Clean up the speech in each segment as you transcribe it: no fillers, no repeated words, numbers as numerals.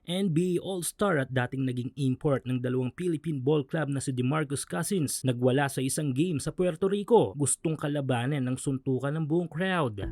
NBA All-Star at dating naging import ng dalawang Philippine ball club na si DeMarcus Cousins nagwala sa isang game sa Puerto Rico. Gustong kalabanan ng suntukan ng buong crowd.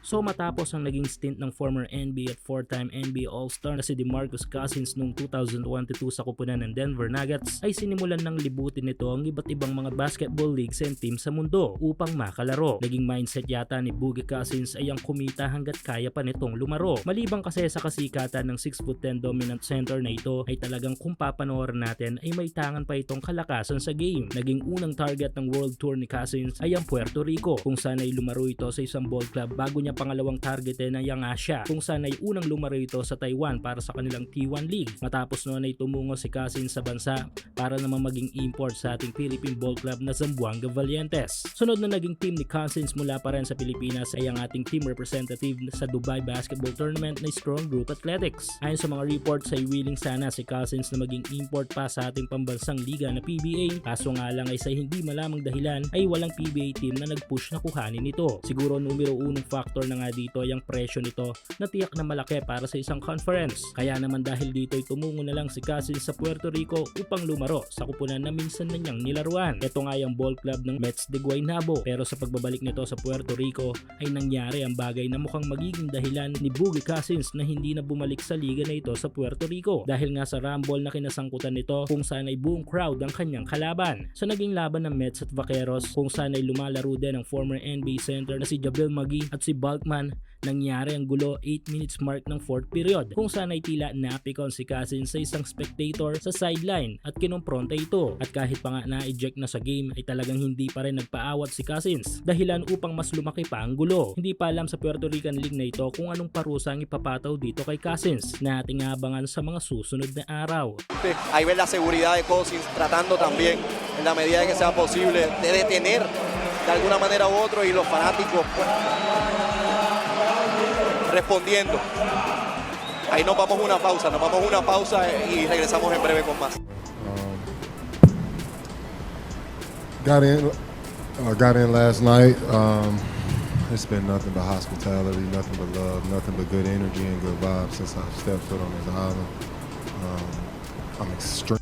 So matapos ang naging stint ng former NBA at four-time NBA All-Star na si DeMarcus Cousins noong 2022 sa kupunan ng Denver Nuggets, ay sinimulan ng libutin nito ang iba't ibang mga basketball leagues and teams sa mundo upang makalaro. Naging mindset yata ni Boogie Cousins ay ang kumita hanggat kaya pa nitong lumaro. Malibang kasi sa kasikatan ng 6'10" dominant center na ito, ay talagang kung papanoorin natin ay may tangan pa itong kalakasan sa game. Naging unang target ng World Tour ni Cousins ay ang Puerto Rico, kung saan ay lumaro ito sa isang ball club bago niya pangalawang targetin ng Young Asia, kung saan ay unang lumaro ito sa Taiwan para sa kanilang T1 League. Matapos noon ay tumungo si Cousins sa bansa para naman maging import sa ating Philippine ball club na Zamboanga Valientes. Sunod na naging team ni Cousins mula pa rin sa Pilipinas ay ang ating team representative sa Dubai Basketball Tournament na Strong Group Athletics. Ayon sa mga reports ay willing sana si Cousins na maging import pa sa ating pambansang liga na PBA, kaso nga lang ay sa hindi malamang dahilan ay walang PBA team na nag-push na kuhanin ito. Siguro numero unong factor na nga dito ay ang presyo nito na tiyak na malaki para sa isang conference. Kaya naman dahil dito ay tumungo na lang si Cousins sa Puerto Rico upang lumaro sa kupunan na minsan na niyang nilaruan. Ito nga yung ball club ng Mets de Guaynabo, pero sa pagbabalik nito sa Puerto Rico ay nangyari ang bagay na mukhang magiging dahilan ni Boogie Cousins na hindi na bumalik sa liga na ito sa Puerto Rico dahil nga sa rumble na kinasangkutan nito kung saan ay buong crowd ang kanyang kalaban. Sa naging laban ng Mets at Vaqueros kung saan ay lumalaro din ang former NBA center na si Javel McGee at si Balkman, nangyari ang gulo 8 minutes mark ng 4th period kung saan ay tila napikon si Cousins sa isang spectator sa sideline at kinumpronta ito, at kahit pa nga na-eject na sa game ay talagang hindi pa rin nagpaawat si Cousins, dahilan upang mas lumaki pa ang gulo. Hindi pa alam sa Puerto Rican League na ito kung anong parusa ang ipapataw dito kay Cousins na ating abangan sa mga susunod na araw. Ahí ves la seguridad de Cousins tratando también en la medida de que sea posible de detener de alguna manera u otro, y los fanáticos pues, respondiendo. Ahí nos vamos una pausa y regresamos en breve con más. Got in last night. It's been nothing but hospitality, nothing but love, nothing but good energy and good vibes since I stepped foot on this island. I'm extremely